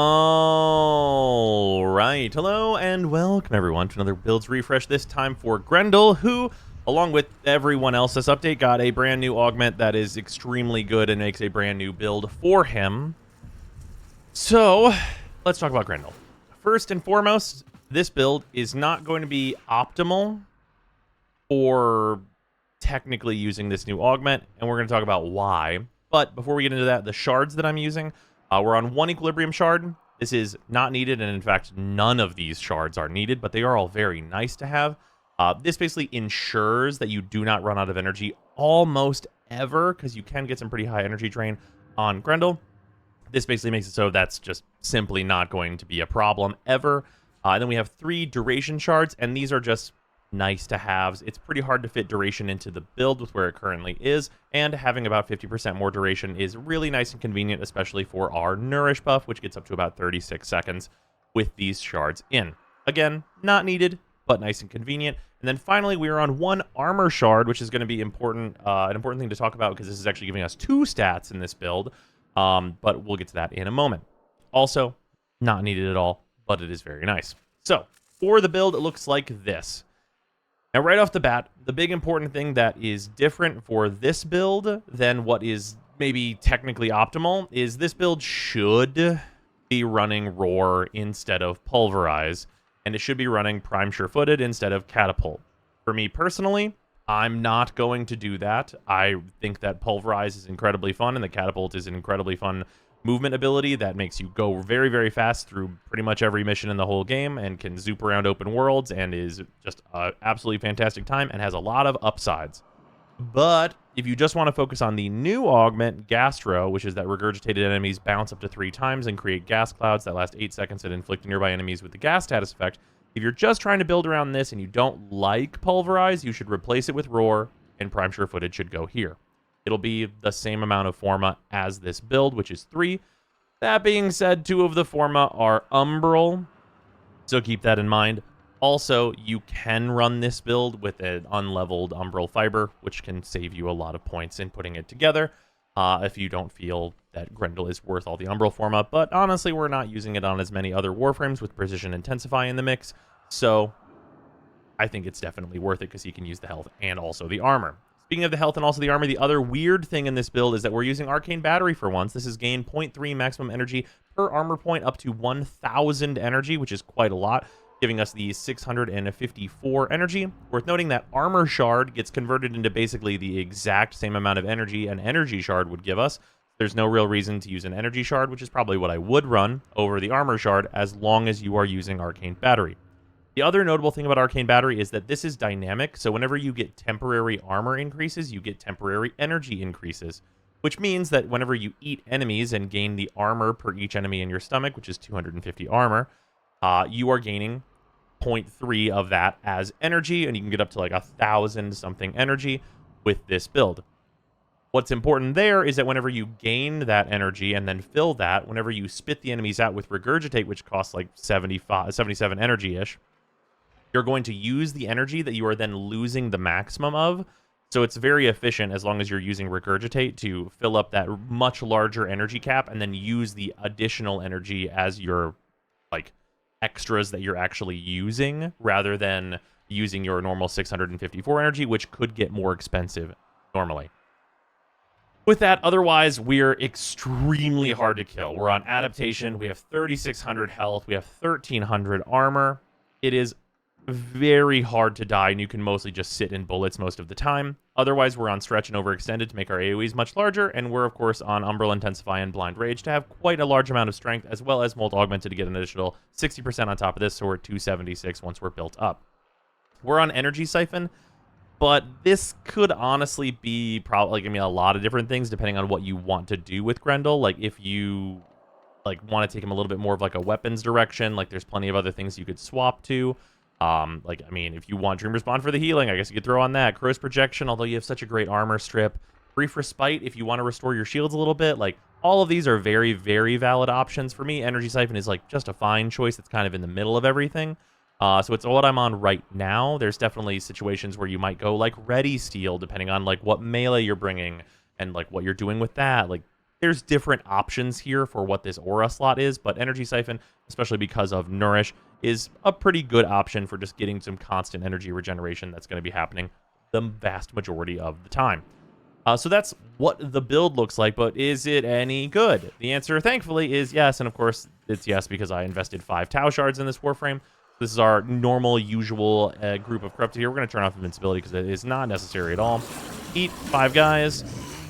All right, hello and welcome everyone to another Builds Refresh, this time for Grendel, who, along with everyone else this update, got a brand new augment that is extremely good and makes a brand new build for him. So, let's talk about Grendel. First and foremost, this build is not going to be optimal for technically using this new augment, and we're going to talk about why. But before we get into that, the shards that I'm using, we're on one equilibrium shard. This is not needed, and in fact, none of these shards are needed, but they are all very nice to have. This basically ensures that you do not run out of energy almost ever, because you can get some pretty high energy drain on Grendel. This basically makes it so that's just simply not going to be a problem ever. And then we have 3 duration shards, and these are just nice to haves. It's pretty hard to fit duration into the build with where it currently is, and having about 50% more duration is really nice and convenient, especially for our Nourish buff, which gets up to about 36 seconds with these shards in. Again, not needed, but nice and convenient. And then finally, we are on 1 armor shard, which is going to be important, an important thing to talk about, because this is actually giving us 2 stats in this build, but we'll get to that in a moment. Also, not needed at all, but it is very nice. So, for the build, it looks like this. Now, right off the bat, the big important thing that is different for this build than what is maybe technically optimal is this build should be running Roar instead of Pulverize, and it should be running Prime Sure-Footed instead of Catapult. For me personally, I'm not going to do that. I think that Pulverize is incredibly fun, and the Catapult is an incredibly fun movement ability that makes you go very, very fast through pretty much every mission in the whole game and can zoop around open worlds and is just an absolutely fantastic time and has a lot of upsides. But if you just want to focus on the new augment, Gastro, which is that regurgitated enemies bounce up to 3 times and create gas clouds that last 8 seconds and inflict nearby enemies with the gas status effect, if you're just trying to build around this and you don't like Pulverize, you should replace it with Roar, and Prime Sure-Footed should go here. It'll be the same amount of forma as this build, which is 3. That being said, 2 of the forma are Umbral, so keep that in mind. Also, you can run this build with an unleveled Umbral Fiber, which can save you a lot of points in putting it together, if you don't feel that Grendel is worth all the Umbral forma. But honestly, we're not using it on as many other Warframes with Precision Intensify in the mix, so I think it's definitely worth it because you can use the health and also the armor. Speaking of the health and also the armor, the other weird thing in this build is that we're using Arcane Battery for once. This is gain 0.3 maximum energy per armor point up to 1,000 energy, which is quite a lot, giving us the 654 energy. Worth noting that Armor Shard gets converted into basically the exact same amount of energy an Energy Shard would give us. There's no real reason to use an Energy Shard, which is probably what I would run over the Armor Shard as long as you are using Arcane Battery. The other notable thing about Arcane Battery is that this is dynamic, so whenever you get temporary armor increases, you get temporary energy increases, which means that whenever you eat enemies and gain the armor per each enemy in your stomach, which is 250 armor, you are gaining 0.3 of that as energy, and you can get up to like 1,000 something energy with this build. What's important there is that whenever you gain that energy and then fill that, whenever you spit the enemies out with Regurgitate, which costs like 77 energy-ish, you're going to use the energy that you are then losing the maximum of. So it's very efficient as long as you're using Regurgitate to fill up that much larger energy cap and then use the additional energy as your like extras that you're actually using rather than using your normal 654 energy, which could get more expensive normally. With that, otherwise, we're extremely hard to kill. We're on Adaptation. We have 3,600 health. We have 1,300 armor. It is very hard to die, and you can mostly just sit in bullets most of the time. Otherwise, we're on Stretch and Overextended to make our AoEs much larger, and we're, of course, on Umbral Intensify and Blind Rage to have quite a large amount of strength, as well as Molt Augmented to get an additional 60% on top of this, so we're at 276 once we're built up. We're on Energy Siphon, but this could honestly be probably a lot of different things depending on what you want to do with Grendel. Like, if you want to take him a little bit more of a weapons direction, there's plenty of other things you could swap to. If you want Dream Respawn for the healing, I guess you could throw on that. Crow's Projection, although you have such a great armor strip. Brief Respite, if you want to restore your shields a little bit. All of these are very, very valid options. For me, Energy Siphon is, just a fine choice. It's kind of in the middle of everything. So it's what I'm on right now. There's definitely situations where you might go, Ready Steel, depending on, what melee you're bringing and, what you're doing with that. there's different options here for what this aura slot is, but Energy Siphon, especially because of Nourish, is a pretty good option for just getting some constant energy regeneration that's going to be happening the vast majority of the time. So that's what the build looks like, but is it any good? The answer, thankfully, is yes, and of course, it's yes because I invested 5 Tau Shards in this Warframe. This is our normal, usual group of Corrupted here. We're going to turn off Invincibility because it is not necessary at all. Eat 5 guys,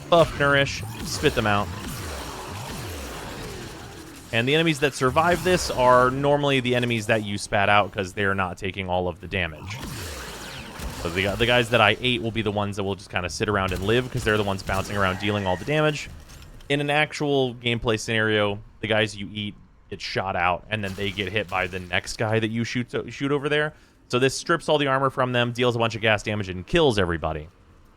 buff Nourish, spit them out. And the enemies that survive this are normally the enemies that you spat out because they're not taking all of the damage. So the guys that I ate will be the ones that will just kind of sit around and live because they're the ones bouncing around dealing all the damage. In an actual gameplay scenario, the guys you eat get shot out, and then they get hit by the next guy that you shoot over there. So this strips all the armor from them, deals a bunch of gas damage, and kills everybody.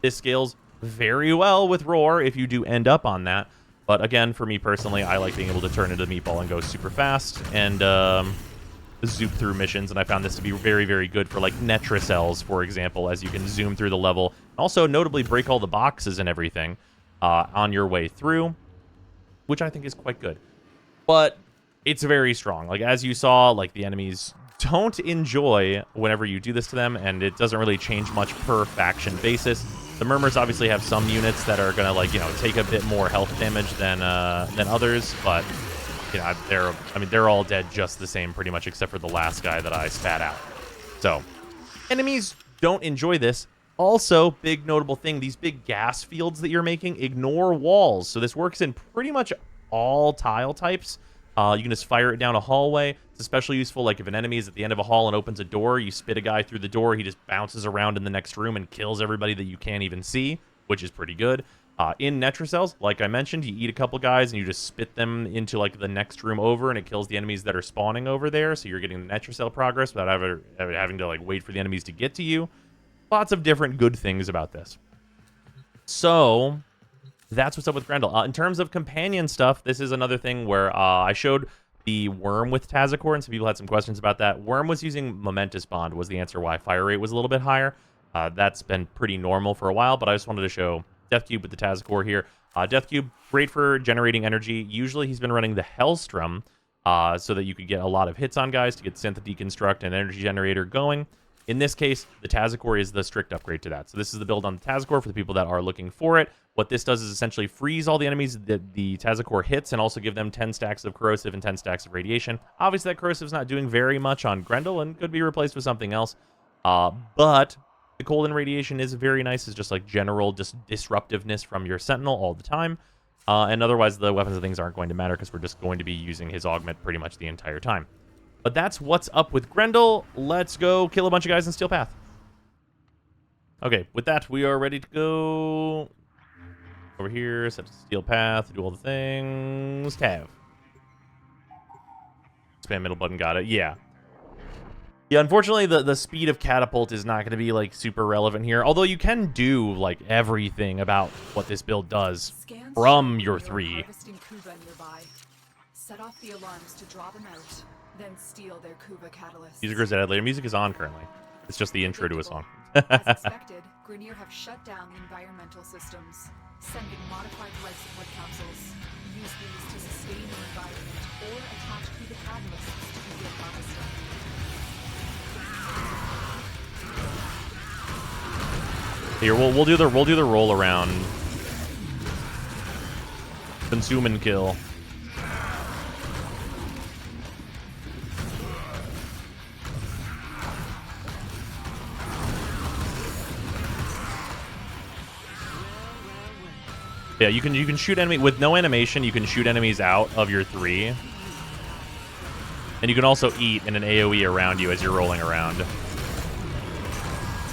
This scales very well with Roar if you do end up on that. But again, for me personally, I like being able to turn into Meatball and go super fast and zoom through missions, and I found this to be very, very good for like Netricels, for example, as you can zoom through the level. Also, notably break all the boxes and everything on your way through, which I think is quite good. But it's very strong. Like, as you saw, like, the enemies don't enjoy whenever you do this to them, and it doesn't really change much per faction basis. The Murmurs obviously have some units that are gonna, like, you know, take a bit more health damage than others, but you know, they're all dead just the same pretty much, except for the last guy that I spat out. So enemies don't enjoy this. Also, big notable thing, these big gas fields that you're making ignore walls. So this works in pretty much all tile types. You can just fire it down a hallway. It's especially useful, like if an enemy is at the end of a hall and opens a door, you spit a guy through the door, he just bounces around in the next room and kills everybody that you can't even see, which is pretty good. In Netricels, like I mentioned, you eat a couple guys and you just spit them into like the next room over, and it kills the enemies that are spawning over there, so you're getting the Netricel progress without ever having to like wait for the enemies to get to you. Lots of different good things about this. So that's what's up with Grendel. In terms of companion stuff, this is another thing where I showed the Worm with Tazakor, and some people had some questions about that. Worm was using Momentous Bond was the answer why fire rate was a little bit higher. That's been pretty normal for a while, but I just wanted to show Death Cube with the Tazakor here. Death Cube, great for generating energy. Usually he's been running the Hellstrom so that you could get a lot of hits on guys to get Synth Deconstruct and Energy Generator going. In this case, the Tazakor is the strict upgrade to that. So this is the build on the Tazakor for the people that are looking for it. What this does is essentially freeze all the enemies that the Tazakor hits and also give them 10 stacks of Corrosive and 10 stacks of Radiation. Obviously, that Corrosive's not doing very much on Grendel and could be replaced with something else. But the cold and radiation is very nice. It's just like general disruptiveness from your Sentinel all the time. And otherwise, the weapons and things aren't going to matter because we're just going to be using his Augment pretty much the entire time. But that's what's up with Grendel. Let's go kill a bunch of guys in Steel Path. Okay, with that, we are ready to go over here, set to Steel Path, do all the things. Tav. Spam middle button, got it. Yeah. Yeah, unfortunately, the speed of catapult is not going to be, like, super relevant here. Although you can do, like, everything about what this build does from your 3. Set off the alarms to draw them out, then steal their Kuva catalyst. Music is added later. Music is on currently. It's just the intro to a song. As expected, Grenier have shut down the environmental systems, sending modified life support capsules. Use these to sustain your environment or attach Kuva catalysts to begin harvesting. Here, we'll do the roll around. Consume and kill. Yeah, you can shoot enemy with no animation. You can shoot enemies out of your 3, and you can also eat in an AOE around you as you're rolling around.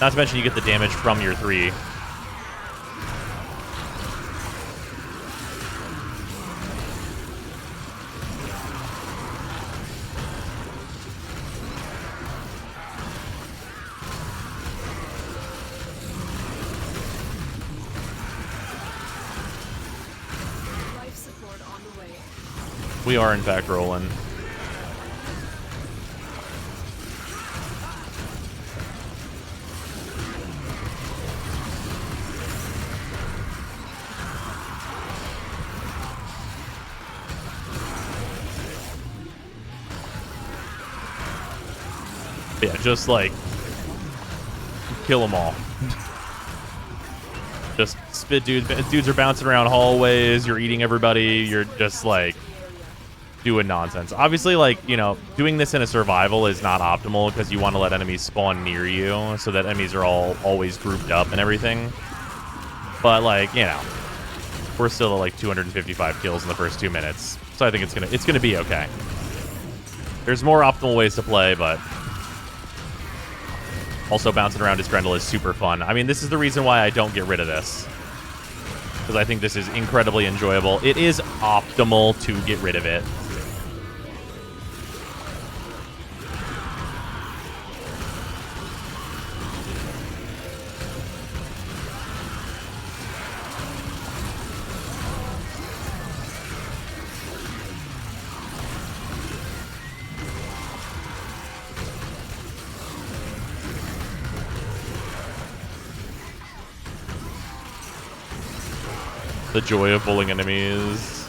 Not to mention you get the damage from your 3. Life support on the way. We are in fact rolling. Yeah, just like kill them all. Just spit dudes. Dudes are bouncing around hallways. You're eating everybody. You're just like doing nonsense. Obviously, like, you know, doing this in a survival is not optimal because you want to let enemies spawn near you so that enemies are all always grouped up and everything. But like, you know, we're still at like 255 kills in the first 2 minutes, so I think it's gonna be okay. There's more optimal ways to play, but also bouncing around as Grendel is super fun. I mean, this is the reason why I don't get rid of this, because I think this is incredibly enjoyable. It is optimal to get rid of it. The joy of bullying enemies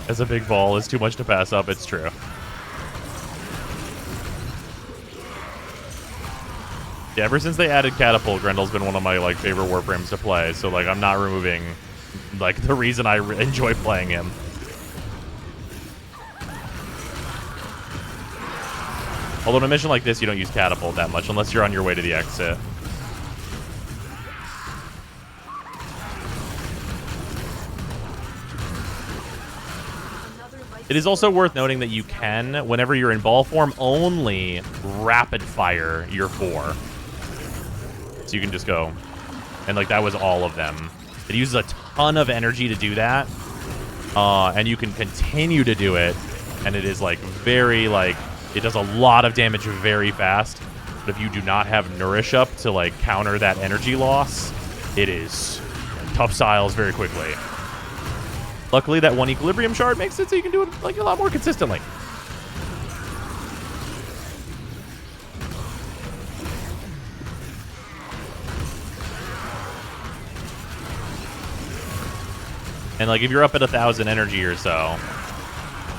as a big ball is too much to pass up. It's true. Yeah, ever since they added catapult, Grendel's been one of my like favorite Warframes to play. So like, I'm not removing like the reason I enjoy playing him. Although in a mission like this, you don't use catapult that much unless you're on your way to the exit. It is also worth noting that you can, whenever you're in ball form, only rapid fire your 4. So you can just go, and like that was all of them. It uses a ton of energy to do that, and you can continue to do it, and it is like very like, it does a lot of damage very fast. But if you do not have Nourish up to like counter that energy loss, it is tough styles very quickly. Luckily, that 1 equilibrium shard makes it so you can do it like a lot more consistently. And like if you're up at 1,000 energy or so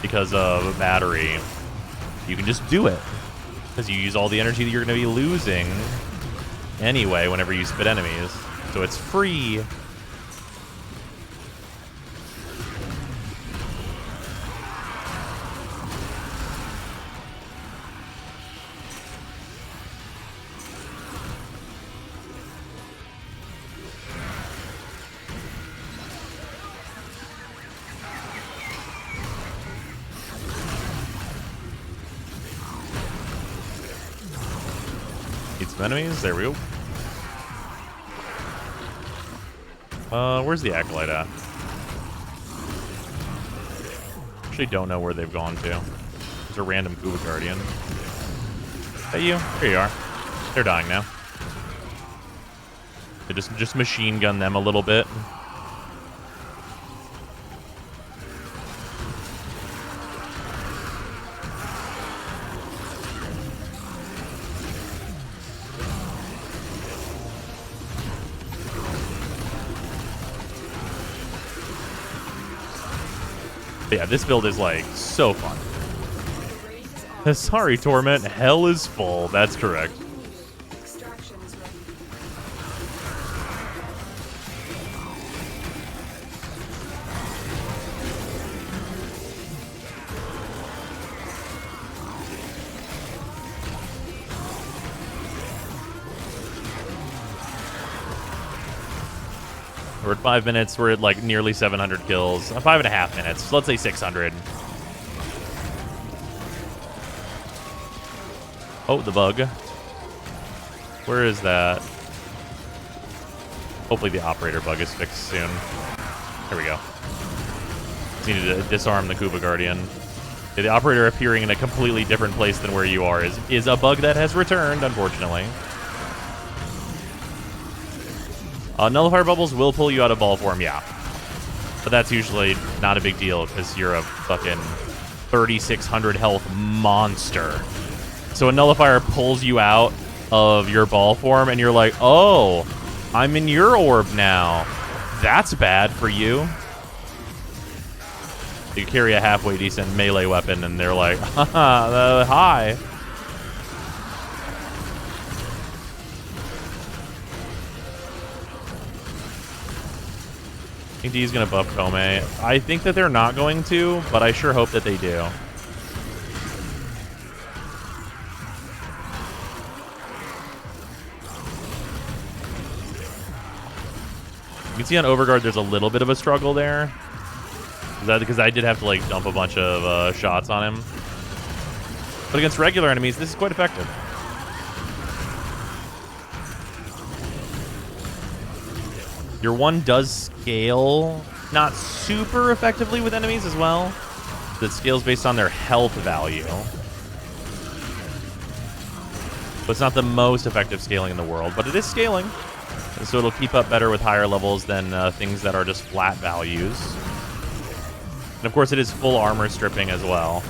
because of a battery, you can just do it because you use all the energy that you're going to be losing anyway whenever you spit enemies. So it's free. Need some enemies. There we go. Where's the Acolyte at? Actually don't know where they've gone to. There's a random Kuba Guardian. Is that you? Here you are. They're dying now. They just machine gun them a little bit. But yeah, this build is like so fun. Sorry, Torment. Hell is full. That's correct. Extraction is ready. We're at 5 minutes. We're at like nearly 700 kills. 5.5 minutes. So let's say 600. Oh, the bug. Where is that? Hopefully the operator bug is fixed soon. There we go. Just needed to disarm the Kuba Guardian. Yeah, the operator appearing in a completely different place than where you are is a bug that has returned, unfortunately. Nullifier bubbles will pull you out of ball form, yeah. But that's usually not a big deal because you're a fucking 3,600 health monster. So a nullifier pulls you out of your ball form and you're like, oh, I'm in your orb now. That's bad for you. You carry a halfway decent melee weapon and they're like, haha, hi. think D's going to buff Kome. I think that they're not going to, but I sure hope that they do. You can see on Overguard there's a little bit of a struggle there. Is that because I did have to like dump a bunch of shots on him. But against regular enemies, this is quite effective. Your 1 does scale not super effectively with enemies as well. It scales based on their health value. But it's not the most effective scaling in the world, but it is scaling. And so it'll keep up better with higher levels than things that are just flat values. And of course it is full armor stripping as well.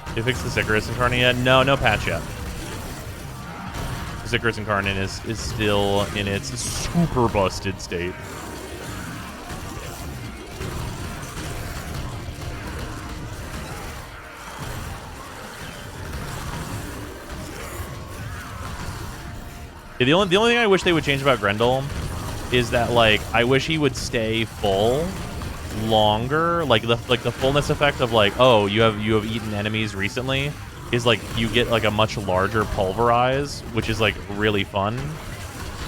Did you fix the Icarus Incarnate yet? No, no patch yet. The Icarus Incarnate is still in its super busted state. Yeah, the only thing I wish they would change about Grendel is that, like, I wish he would stay full longer. Like the fullness effect of like, oh, you have eaten enemies recently is like you get like a much larger pulverize, which is like really fun.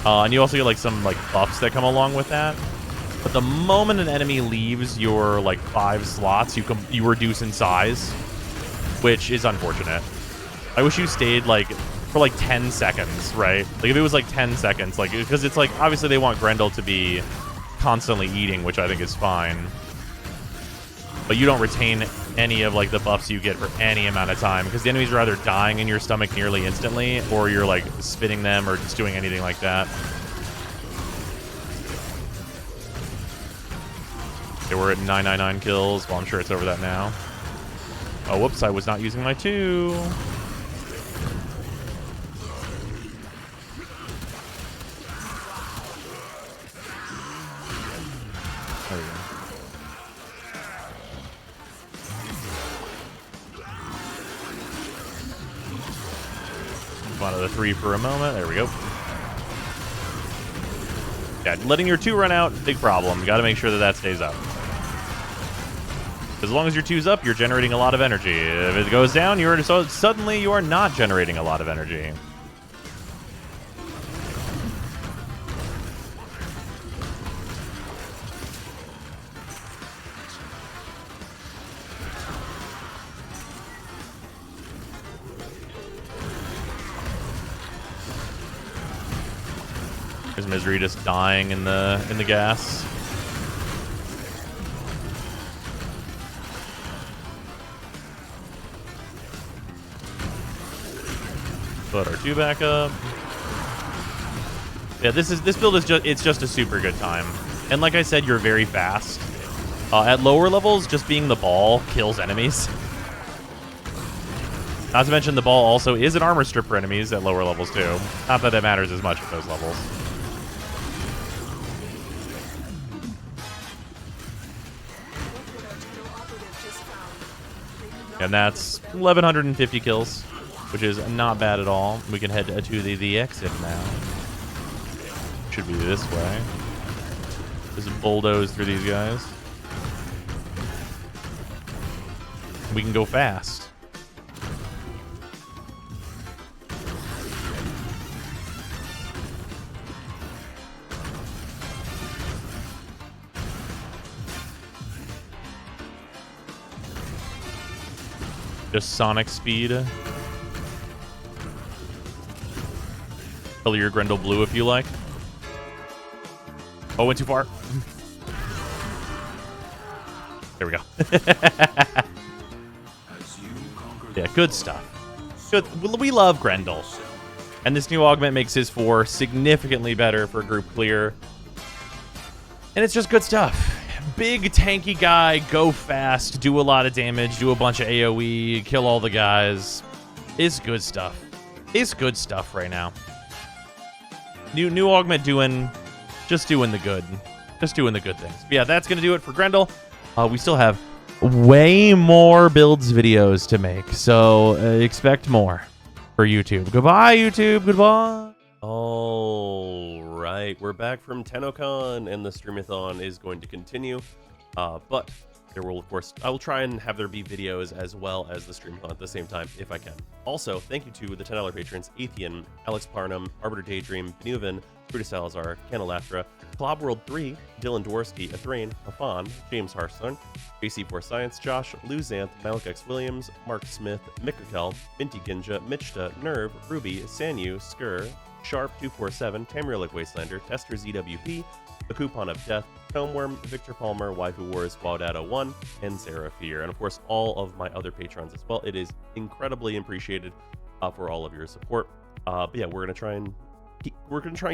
And you also get like some like buffs that come along with that. But the moment an enemy leaves your like 5 slots, you reduce in size, which is unfortunate. I wish you stayed like for like 10 seconds, right? Like if it was like 10 seconds, like because it's like obviously they want Grendel to be constantly eating, which I think is fine. But you don't retain any of like the buffs you get for any amount of time because the enemies are either dying in your stomach nearly instantly or you're like spitting them or just doing anything like that. Okay, we're at 999 kills. Well, I'm sure it's over that now. Oh, whoops, I was not using my 2. There we go. Come on to the 3 for a moment. There we go. Yeah, letting your 2 run out, big problem. You got to make sure that that stays up. As long as your 2's up, you're generating a lot of energy. If it goes down, suddenly you are not generating a lot of energy. There's Misery just dying in the gas. Put our 2 back up. Yeah, this build is just a super good time. And like I said, you're very fast. At lower levels, just being the ball kills enemies. Not to mention the ball also is an armor strip for enemies at lower levels too. Not that it matters as much at those levels. And that's 1,150 kills, which is not bad at all. We can head to the exit now. Should be this way. Just bulldoze through these guys. We can go fast. Just Sonic speed. Color your Grendel blue if you like. Oh, went too far. There we go. Yeah, good stuff. Good. We love Grendel. And this new augment makes his 4 significantly better for group clear. And it's just good stuff. Big tanky guy, go fast, do a lot of damage, do a bunch of AoE, kill all the guys. It's good stuff. It's good stuff right now. New augment just doing the good. Just doing the good things. But yeah, that's going to do it for Grendel. We still have way more builds videos to make, so expect more for YouTube. Goodbye, YouTube. Goodbye. All right, we're back from TennoCon, and the streamathon is going to continue. But there will, of course, I will try and have there be videos as well as the streamathon at the same time if I can. Also, thank you to the $10 patrons: Athean, Alex Parnham, Arbiter Daydream, Benuven, Brutus Salazar, Canalatra, Club World 3, Dylan Dworsky, Athrain, Afan, James Harstone, JC4 Science, Josh, Luzanth, Malik X Williams, Mark Smith, Mikakel, Minty Ginja, Mitchta, Nerve, Ruby, Sanyu, Skur, Sharp247, Tamrielic Wastelander, Tester ZWP, The Coupon of Death, Tomeworm, Victor Palmer, Waifu Wars, Waudata1, and Sarah Fear. And of course, all of my other patrons as well. It is incredibly appreciated for all of your support. But yeah, we're gonna try and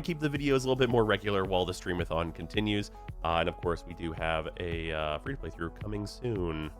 keep the videos a little bit more regular while the streamathon continues. And of course, we do have a free to play through coming soon.